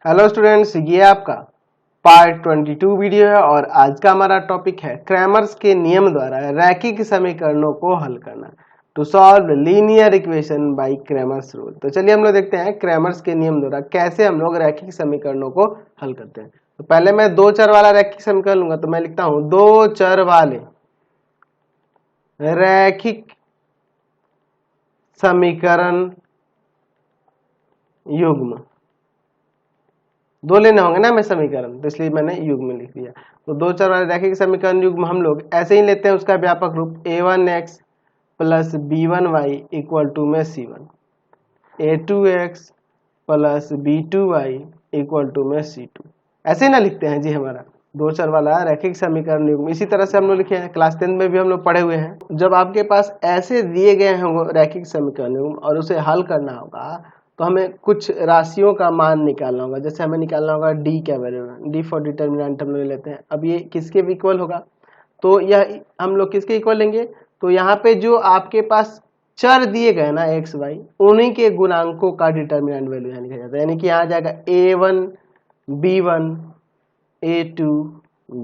Hello students, ये आपका part 22 video है और आज का हमारा टॉपिक है क्रैमर्स के नियम द्वारा रैखिक समीकरणों को हल करना। To solve linear equation by Cramer's rule. तो चलिए हम लोग देखते हैं क्रैमर्स के नियम द्वारा कैसे हम लोग रैखिक समीकरणों को हल करते हैं। तो पहले मैं दो चर वाला रैखिक समीकरण लूंगा, तो मैं लिखता हूं दो चर वाले रैखिक समीकरण युग्म। दो लेने होंगे ना हमें समीकरण, तो इसलिए मैंने युग्म लिख दिया। तो दो चर वाले रैखिक समीकरण युग्म हम लोग ऐसे ही लेते हैं, उसका व्यापक रूप a1x plus b1y equal to में c1, a2x plus b2y equal to में c2। ऐसे ही ना लिखते हैं जी हमारा दो चर वाला रैखिक समीकरण युग्म। इसी तरह से हम लोग लिखे हैं, क्लास 10 में भी हम लोग पढ़े हुए हैं। जब आपके पास ऐसे दिए गए हैं रैखिक समीकरण युग्म और उसे हल करना होगा तो हमें कुछ राशियों का मान निकालना होगा। जैसे हमें निकालना होगा डी क्या वैल्यू है, डी फॉर डिटर्मिनेंट हम लोग लेते हैं। अब ये किसके भी इक्वल होगा, तो यह हम लोग किसके इक्वल लेंगे, तो यहाँ पे जो आपके पास चर दिए गए ना एक्स वाई, उन्हीं के गुणांकों का डिटर्मिनेंट वैल्यू यहाँ लिखा जाता है। यानी कि यहाँ आ जाएगा a1 b1 a2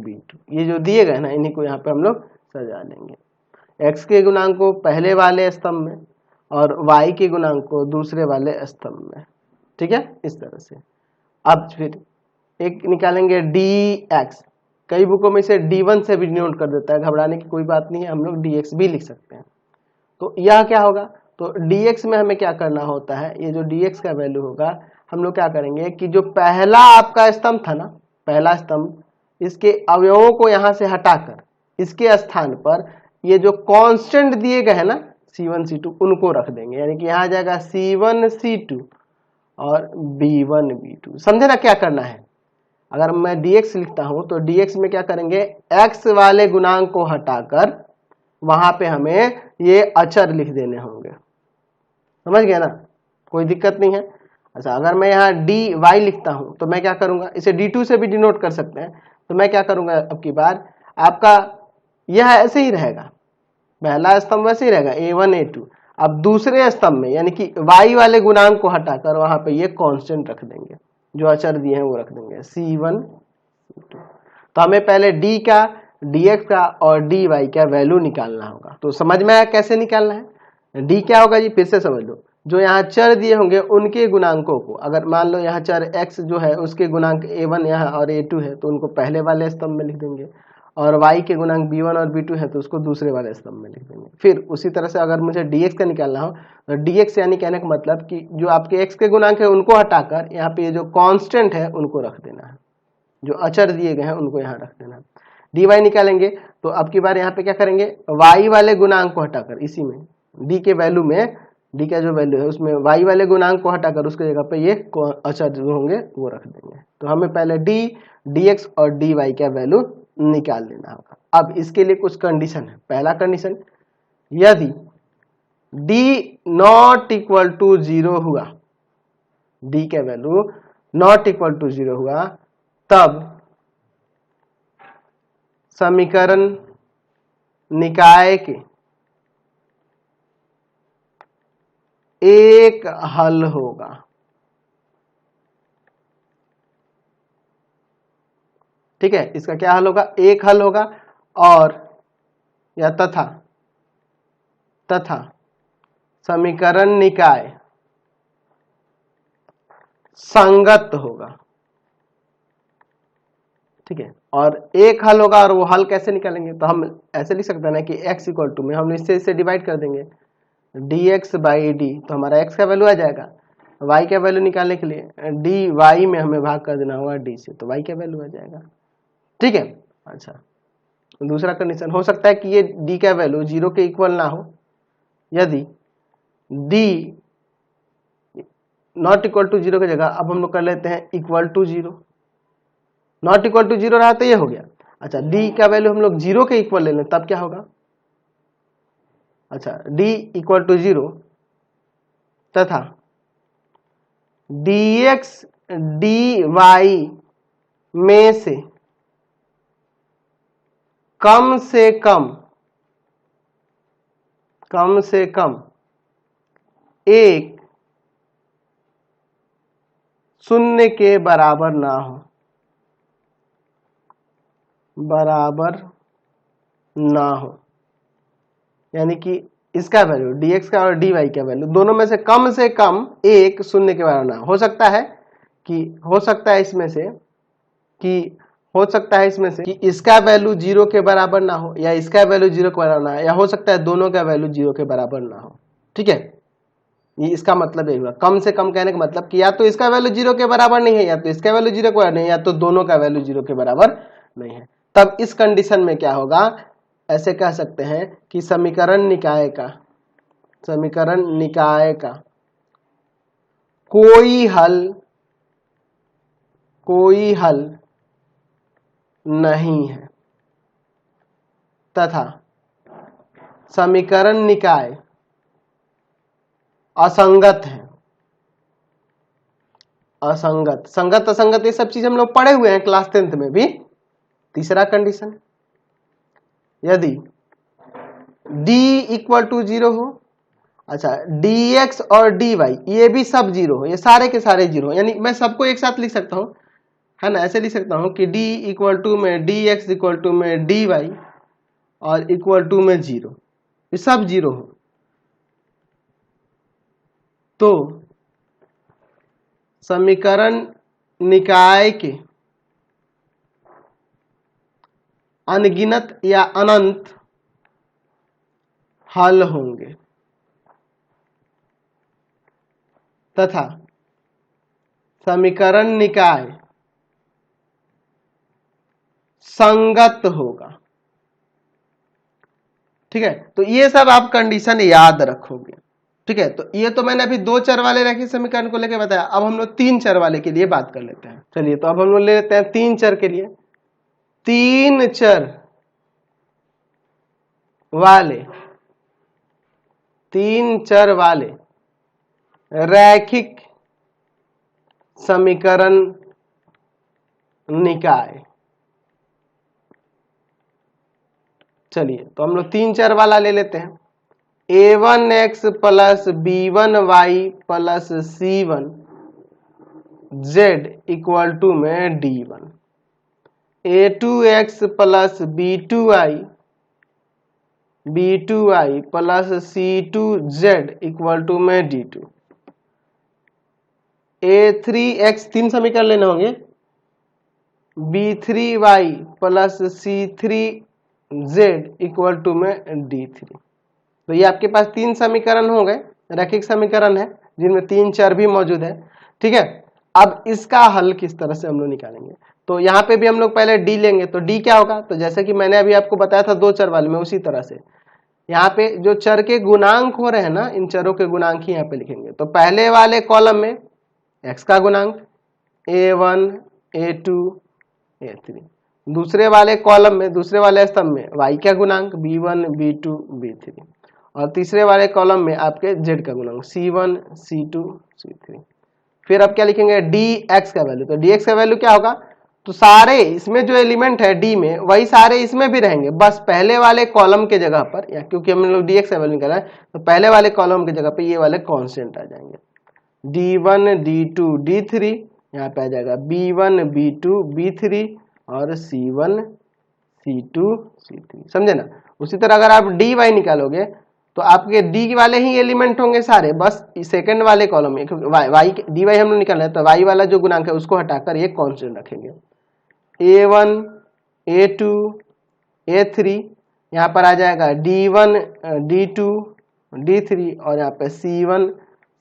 b2, ये जो दिए गए ना इन्हीं को यहाँ पे हम लोग सजा लेंगे। x के गुणांक को पहले वाले स्तंभ में और y के गुणांक को दूसरे वाले स्तंभ में। ठीक है, इस तरह से। अब फिर एक निकालेंगे dx, कई बुकों में इसे d1 से भी डिनोट कर देता है, घबराने की कोई बात नहीं है, हम लोग dx भी लिख सकते हैं। तो यह क्या होगा, तो dx में हमें क्या करना होता है, ये जो dx का वैल्यू होगा हम लोग क्या करेंगे कि जो पहला आपका स्तंभ था ना, पहला स्तंभ, इसके अवयवों को यहां से हटाकर इसके स्थान पर ये जो कांस्टेंट दिए गए हैं ना c1 c2 उनको रख देंगे। यानी कि यहाँ आ जाएगा c1 c2 और b1 b2। समझे ना क्या करना है। अगर मैं dx लिखता हूं तो dx में क्या करेंगे, x वाले गुणांक को हटाकर वहां पे हमें ये अचर लिख देने होंगे। समझ गया ना, कोई दिक्कत नहीं है। अच्छा, अगर मैं यहाँ डी वाई लिखता हूं तो मैं क्या करूंगा, इसे d2 से भी डिनोट कर सकते हैं। तो मैं क्या करूंगा, अब की बार आपका यह ऐसे ही रहेगा, पहला स्तंभ वैसे ही रहेगा a1 a2। अब दूसरे स्तंभ में यानी कि y वाले गुणांक को हटाकर वहां पे ये कांस्टेंट रख देंगे, जो अचर दिए हैं वो रख देंगे c1 c2। तो हमें पहले d का, dx का और dy का वैल्यू निकालना होगा। तो समझ में आया कैसे निकालना है। d क्या होगा जी, फिर से समझ लो, जो यहाँ चर दिए होंगे उनके गुणांकों को, अगर मान लो यहाँ चर x जो है उसके गुणांक a1 यहाँ और a2 है तो उनको पहले वाले स्तंभ में लिख देंगे, और y के गुणांक b1 और b2 है तो उसको दूसरे वाले स्तंभ में लिख देंगे। फिर उसी तरह से अगर मुझे dx का निकालना हो तो dx यानी कहने का मतलब कि जो आपके x के गुणांक है उनको हटाकर यहाँ पे जो कांस्टेंट है उनको रख देना है, जो अचर दिए गए हैं उनको यहाँ रख देना है। dy निकालेंगे तो अब की बार यहाँ पे क्या करेंगे, y वाले गुणांक को हटाकर इसी में d के वैल्यू में, d का जो वैल्यू है उसमें y वाले गुणांक को हटाकर उसके जगह पे ये अचर जो होंगे वो रख देंगे। तो हमें पहले d, dx और dy का वैल्यू निकाल लेना होगा। अब इसके लिए कुछ कंडीशन है। पहला कंडीशन, यदि d नॉट इक्वल टू 0 हुआ, d का वैल्यू नॉट इक्वल टू 0 हुआ, तब समीकरण निकाय के एक हल होगा। ठीक है, इसका क्या हल होगा, एक हल होगा, और या तथा समीकरण निकाय संगत होगा। ठीक है, और एक हल होगा, और वो हल कैसे निकालेंगे, तो हम ऐसे लिख सकते हैं ना कि x इक्वल टू में हम इससे डिवाइड कर देंगे dx बाई डी, तो हमारा x का वैल्यू आ जाएगा। y का वैल्यू निकालने के लिए dy में हमें भाग कर देना होगा d से, तो y का वैल्यू आ जाएगा। ठीक है। अच्छा, दूसरा कंडीशन हो सकता है कि ये d का वैल्यू 0 के इक्वल ना हो। यदि d नॉट इक्वल टू 0 की जगह अब हम लोग कर लेते हैं equal to 0, not equal to 0 रहा तो ये हो गया। अच्छा, d का वैल्यू हम लोग 0 के इक्वल ले लें तब क्या होगा, अच्छा d इक्वल टू 0 तथा dx dy में से कम से कम एक शून्य के बराबर ना हो, बराबर ना हो, यानी कि इसका वैल्यू dx का और dy का वैल्यू दोनों में से कम एक शून्य के बराबर ना हो सकता है कि इसका वैल्यू 0 के बराबर ना हो या इसका वैल्यू 0 के बराबर ना हो, या हो सकता है दोनों का वैल्यू 0 के बराबर ना हो। ठीक है, ये इसका मतलब ये हुआ, कम से कम कहने का मतलब कि या तो इसका वैल्यू 0 के बराबर नहीं है, या तो इसका वैल्यू 0 के बराबर नहीं है, या तो दोनों का वैल्यू 0 के बराबर नहीं है। तब इस कंडीशन में क्या होगा, ऐसे कह सकते हैं कि समीकरण निकाय का कोई हल नहीं है तथा समीकरण निकाय असंगत है। संगत असंगत ये सब चीज हम लोग पढ़े हुए हैं क्लास 10th में भी। तीसरा कंडीशन, यदि d इक्वल टू 0 हो, अच्छा dx और dy ये भी सब 0 हो, ये सारे के सारे 0 हो, यानी मैं सबको एक साथ लिख सकता हूं, है ना, ऐसे लिख सकता हूं कि d इक्वल टू में dx इक्वल टू में dy और इक्वल टू में 0, ये सब 0 हो, तो समीकरण निकाय के अनगिनत या अनंत हल होंगे तथा समीकरण निकाय संगत होगा। ठीक है, तो ये सब आप कंडीशन याद रखोगे। ठीक है, तो ये तो मैंने अभी 2 चर वाले रैखिक समीकरण को लेकर बताया। अब हम लोग 3 चर वाले के लिए बात कर लेते हैं। चलिए, तो अब हम लोग ले लेते हैं 3 चर के लिए। 3 चर वाले रैखिक समीकरण निकाय। चलिए, तो हम लोग 3 चर वाला ले लेते हैं। a1x plus b1y plus c1 z equal to में d1, a2x plus b2y plus c2z equal to में d2, a3x 3 समीकरण लेने होंगे, b3y plus c3z equal to में d3। तो ये आपके पास 3 समीकरण हो गए, रैखिक समीकरण है जिनमें 3 चर भी मौजूद है। ठीक है, अब इसका हल किस तरह से हम लोग निकालेंगे, तो यहाँ पे भी हम लोग पहले d लेंगे। तो d क्या होगा, तो जैसे कि मैंने अभी आपको बताया था 2 चर वाले में, उसी तरह से यहाँ पे जो चर के गुणांक हो रहे हैं ना, इन चरों के गुणांक ही यहाँ पे लिखेंगे। तो पहले वाले कॉलम में x का गुणांक a1 a2 a3, दूसरे वाले कॉलम में, दूसरे वाले स्तंभ में y का गुणांक b1 b2 b3, और तीसरे वाले कॉलम में आपके z का गुणांक c1 c2 c3। फिर अब क्या लिखेंगे, dx का वैल्यू। तो dx का वैल्यू क्या होगा, तो सारे इसमें जो एलिमेंट है d में, वही सारे इसमें भी रहेंगे, बस पहले वाले कॉलम के जगह पर, या क्योंकि हम लोग dx का वैल्यू निकाला है तो पहले वाले कॉलम के जगह पे ये वाले कांस्टेंट आ जाएंगे, d1 d2 d3, यहाँ पे आ जाएगा b1 b2 b3 और c1 c2 c3। समझे ना। उसी तरह अगर आप dy निकालोगे तो आपके d वाले ही एलिमेंट होंगे सारे, बस सेकंड वाले कॉलम में, क्योंकि y dy हम लोग निकाल रहे हैं, तो y वाला जो गुणांक है उसको हटाकर ये कांस्टेंट रखेंगे, a1 a2 a3, यहाँ पर आ जाएगा d1 d2 d3 और यहाँ पे c1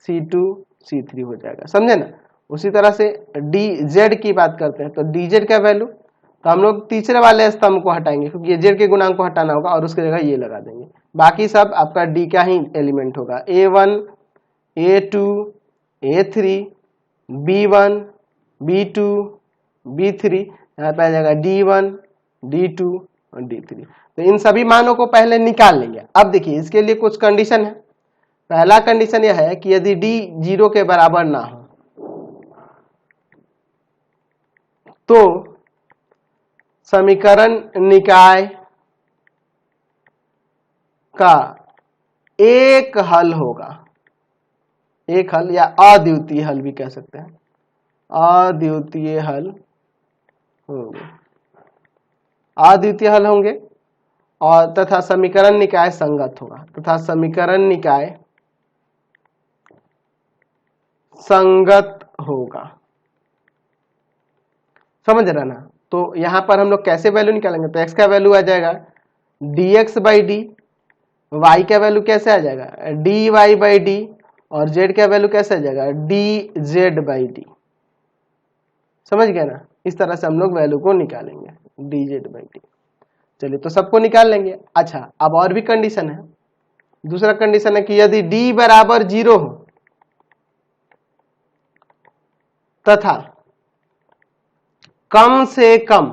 c2 c3 हो जाएगा। समझे ना। उसी तरह से dz की बात करते हैं, तो dz का वैल्यू, तो हम लोग तीसरे वाले स्तंभ को हटाएंगे क्योंकि ये z के गुणांक को हटाना होगा और उसकी जगह ये लगा देंगे, बाकी सब आपका d का ही एलिमेंट होगा, a1 a2 a3 b1 b2 b3, यहाँ पे आ जाएगा d1 d2 और d3। तो इन सभी मानों को पहले निकाल लेंगे। अब देखिए, इसके लिए कुछ कंडीशन है। पहला कंडीशन यह है कि यदि d 0 के बराबर ना हो तो समीकरण निकाय का एक हल होगा, एक हल या अद्वितीय हल भी कह सकते हैं, अद्वितीय हल होंगे, अद्वितीय हल होंगे और तथा समीकरण निकाय संगत होगा, तथा समीकरण निकाय संगत होगा। समझ रहा ना? तो यहां पर हम लोग कैसे वैल्यू निकालेंगे? तो x का वैल्यू आ जाएगा dx बाई डी, y का वैल्यू कैसे आ जाएगा dy बाई डी, और z का वैल्यू कैसे आ जाएगा dz बाई डी। समझ गया ना? इस तरह से हम लोग वैल्यू को निकालेंगे dz बाई डी। चलिए तो सबको निकाल लेंगे। अच्छा, अब और भी कंडीशन है। दूसरा कंडीशन है कि यदि d बराबर 0 हो तथा कम से कम,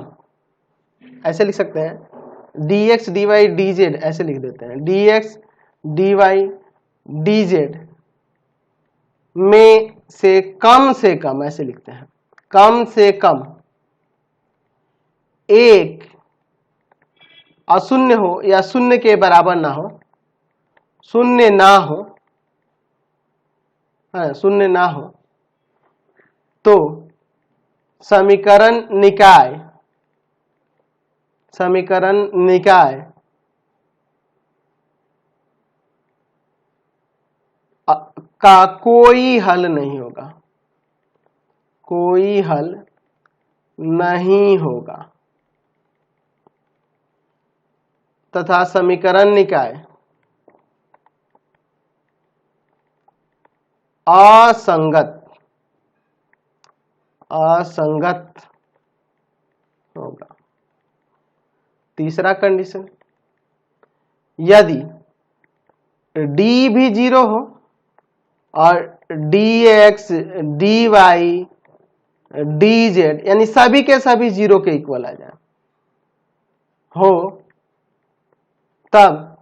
ऐसे लिख सकते हैं dx dy dz, ऐसे लिख देते हैं dx dy dz में से कम, ऐसे लिखते हैं कम से कम एक अशून्य हो या शून्य के बराबर ना हो, शून्य ना हो, शून्य ना हो, तो समीकरण निकाय का कोई हल नहीं होगा, कोई हल नहीं होगा, तथा समीकरण निकाय असंगत होगा। तीसरा कंडीशन, यदि d भी 0 हो और dx dy dz यानी सभी के सभी 0 के इक्वल आ जाए हो, तब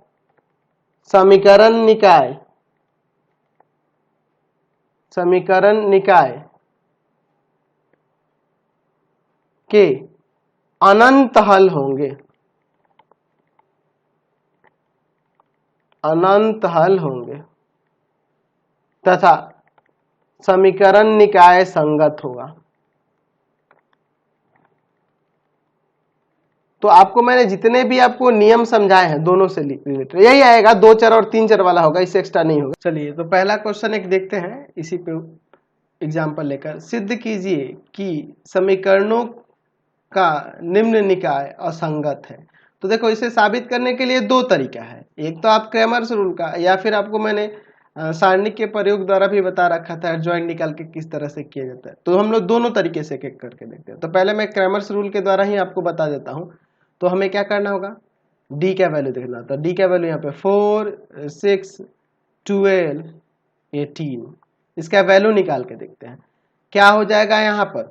समीकरण निकाय के अनंत हल होंगे, अनंत हल होंगे, तथा समीकरण निकाय संगत होगा। तो आपको मैंने जितने भी आपको नियम समझाए हैं दोनों से रिलेटेड यही आएगा, 2 चर और 3 चर वाला होगा, इससे एक्स्ट्रा नहीं होगा। चलिए तो पहला क्वेश्चन एक देखते हैं, इसी पे एग्जांपल लेकर सिद्ध कीजिए कि समीकरणों का निम्न निकाय असंगत है। तो देखो इसे साबित करने के लिए 2 तरीका है, एक तो आप क्रैमर्स रूल का, या फिर आपको मैंने सारणिक के प्रयोग द्वारा भी बता रखा था एडजॉइंट निकाल के किस तरह से किया जाता है। तो हम लोग दोनों तरीके से एक करके देखते हैं। तो पहले मैं क्रैमर्स रूल के द्वारा ही आपको बता देता हूं। तो हमें क्या करना होगा, d का वैल्यू देखना। तो d का वैल्यू यहाँ पे 4 6 12 18, इसका वैल्यू निकाल के देखते हैं क्या हो जाएगा। यहाँ पर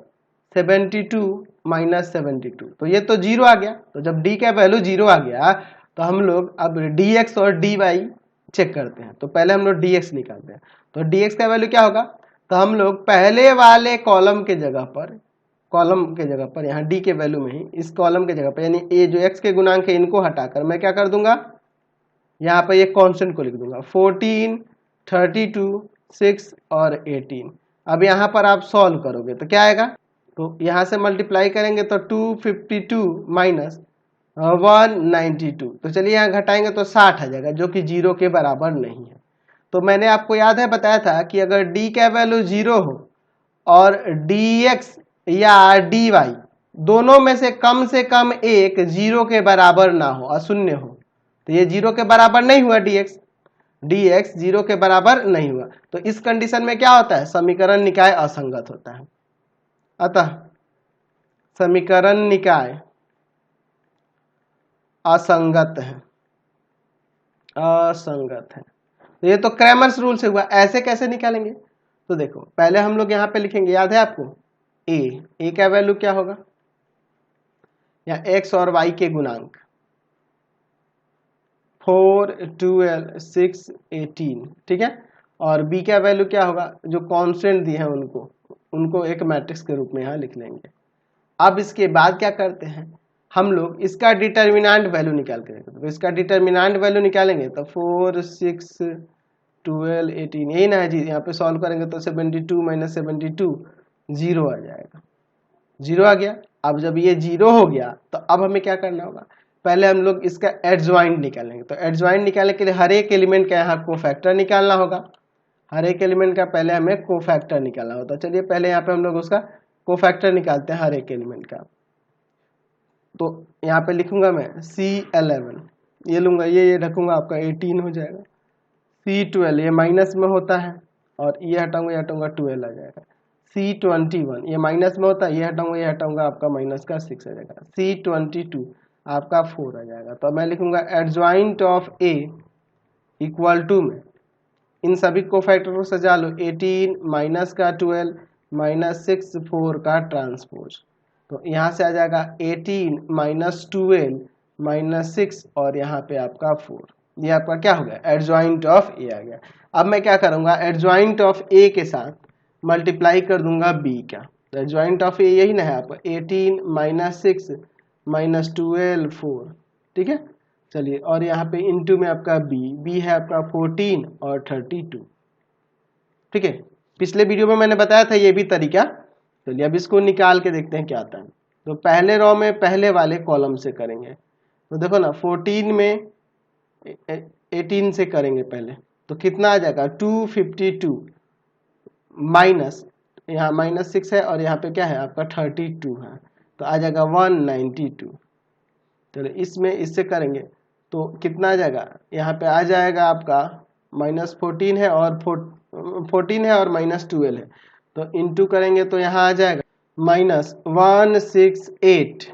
72 माइनस 72, तो ये तो 0 आ गया। तो जब d का वैल्यू 0 आ गया तो हम लोग अब dx और dy चेक करते हैं। तो पहले हम लोग dx निकालते हैं। तो dx का वैल्यू क्या होगा, तो हम लोग पहले वाले कॉलम के जगह पर यहाँ d के वैल्यू में ही इस कॉलम के जगह पर, यानी a जो x के गुणांक है इनको हटाकर मैं क्या कर दूंगा, यहाँ पर ये कांस्टेंट को लिख दूंगा 14 32 6 और 18। अब यहाँ पर आप सॉल्व करोगे तो क्या आएगा, तो यहाँ से मल्टीप्लाई करेंगे तो 252 माइनस 192, तो चलिए यहाँ घटाएंगे तो 60 आ जाएगा, जो कि 0 के बराबर नहीं है। तो मैंने आपको याद है बताया था कि अगर d का वैल्यू 0 हो और dx या dy दोनों में से कम एक 0 के बराबर ना हो, अशून्य हो, तो ये 0 के बराबर नहीं हुआ, dx 0 के बराबर नहीं हुआ। तो इस कंडीशन में क्या होता है, समीकरण निकाय असंगत होता है। अतः समीकरण निकाय असंगत है, तो ये तो क्रैमर्स रूल से हुआ। ऐसे कैसे निकालेंगे, तो देखो पहले हम लोग यहाँ पे लिखेंगे, याद है आपको a का वैल्यू क्या होगा, या x और y के गुणांक 4 12 6 18, ठीक है। और b का वैल्यू क्या होगा, जो कांस्टेंट दिए हैं उनको एक मैट्रिक्स के रूप में यहाँ लिख लेंगे। अब इसके बाद क्या करते हैं, हम लोग इसका डिटर्मिनेंट वैल्यू निकाल के देखते हैं। तो इसका डिटर्मिनेंट वैल्यू निकालेंगे तो 4 6 12 18 यही ना है जी। यहाँ पे सॉल्व करेंगे तो 72 माइनस 72 0 आ जाएगा, 0 आ गया। अब जब ये 0 हो गया तो अब हमें क्या करना होगा, पहले हम लोग इसका एडजॉइंट निकालेंगे। तो एडजॉइंट निकालने के लिए हर एक एलिमेंट का यहाँ कोफैक्टर निकालना होगा, हर एक एलिमेंट का पहले हमें कोफैक्टर निकालना होता है। चलिए पहले यहाँ पे हम लोग उसका कोफैक्टर निकालते हैं हर एक एलिमेंट का। तो यहाँ पे लिखूंगा मैं C11, ये लूंगा, ये रखूंगा, आपका 18 हो जाएगा। C12 ये माइनस में होता है और ये हटाऊंगा, ये हटाऊंगा, 12 आ जाएगा। C21 ये माइनस में होता है, ये हटाऊंगा, ये हटाऊंगा, आपका माइनस का 6 आ जाएगा। C22 आपका 4 आ जाएगा। तो मैं लिखूंगा adjoint of A equal to में इन सभी को फैक्टर को सजा लो, 18 माइनस का 12 माइनस 6 4 का ट्रांसपोज। तो यहाँ से आ जाएगा 18 माइनस 12 माइनस 6 और यहाँ पे आपका 4। ये आपका क्या हो गया, एडजॉइंट ऑफ ए आ गया। अब मैं क्या करूंगा, एडजॉइंट ऑफ ए के साथ मल्टीप्लाई कर दूंगा बी का। तो एडजॉइंट ऑफ ए यही ना है आपका, 18 माइनस 6 माइनस 12 4, ठीक है। चलिए और यहाँ पे इनटू में आपका बी है आपका 14 और 32, ठीक है। पिछले वीडियो में मैंने बताया था ये भी तरीका। चलिए अब इसको निकाल के देखते हैं क्या आता है। तो पहले रो में पहले वाले कॉलम से करेंगे। तो देखो ना 14 में 18 से करेंगे पहले, तो कितना आ जाएगा 252 माइनस, यहाँ माइनस 6 है और यहाँ पे क्या है आपका 32 है, तो आ जाएगा 192। चलिए इसमें इससे करेंगे तो कितना आ जाएगा, यहाँ पे आ जाएगा आपका माइनस 14 है और 14 है और माइनस 12 है, तो इनटू करेंगे तो यहाँ आ जाएगा माइनस 168,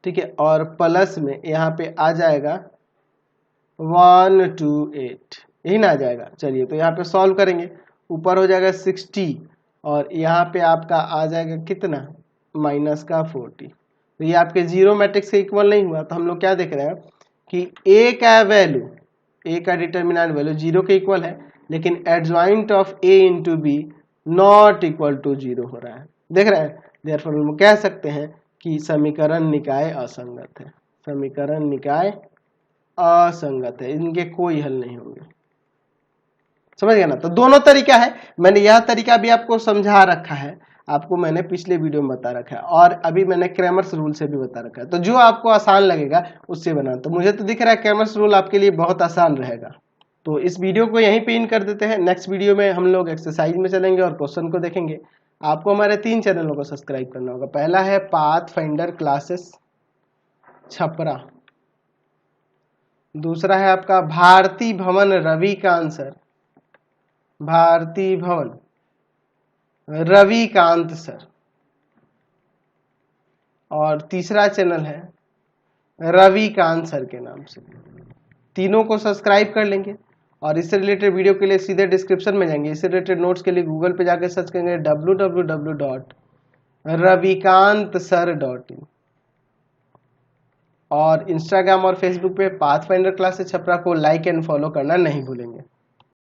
ठीक है। और प्लस में यहाँ पे आ जाएगा 128, यही ना आ जाएगा। चलिए तो यहाँ पे सॉल्व करेंगे, ऊपर हो जाएगा 60 और यहाँ पे आपका आ जाएगा कितना, माइनस का 40। तो ये आपके जीरो मैट्रिक्स के इक्वल नहीं हुआ। तो हम लोग क्या देख रहे हैं कि ए का वैल्यू, ए का डिटर्मिनेंट वैल्यू 0 के इक्वल है, लेकिन adjoint of A into B not equal to 0 हो रहा है। देख रहे हैं, देयरफॉर हम कह सकते हैं कि समीकरण निकाय असंगत है, समीकरण निकाय असंगत है, इनके कोई हल नहीं होंगे। समझ गया ना। तो दोनों तरीका है, मैंने यह तरीका भी आपको समझा रखा है, आपको मैंने पिछले वीडियो में बता रखा है और अभी मैंने क्रैमर्स रूल से भी बता रखा है। तो जो आपको आसान लगेगा उससे बना। तो मुझे तो दिख रहा है क्रैमर्स रूल आपके लिए बहुत आसान रहेगा। तो इस वीडियो को यहीं पे इन कर देते हैं। नेक्स्ट वीडियो में हम लोग एक्सरसाइज में चलेंगे और क्वेश्चन को देखेंगे। आपको हमारे 3 चैनलों को सब्सक्राइब करना होगा। पहला है पाथफाइंडर क्लासेस छपरा, दूसरा है आपका भारती भवन रविकांत सर, भारती भवन रविकांत सर, और तीसरा चैनल है रविकांत सर के नाम से। तीनों को सब्सक्राइब कर लेंगे और इससे रिलेटेड वीडियो के लिए सीधे डिस्क्रिप्शन में जाएंगे। इससे रिलेटेड नोट्स के लिए गूगल पे जाकर सर्च करेंगे www.ravikantsir.in और इंस्टाग्राम और फेसबुक पे पाथफाइंडर क्लासेस छपरा को लाइक एंड फॉलो करना नहीं भूलेंगे।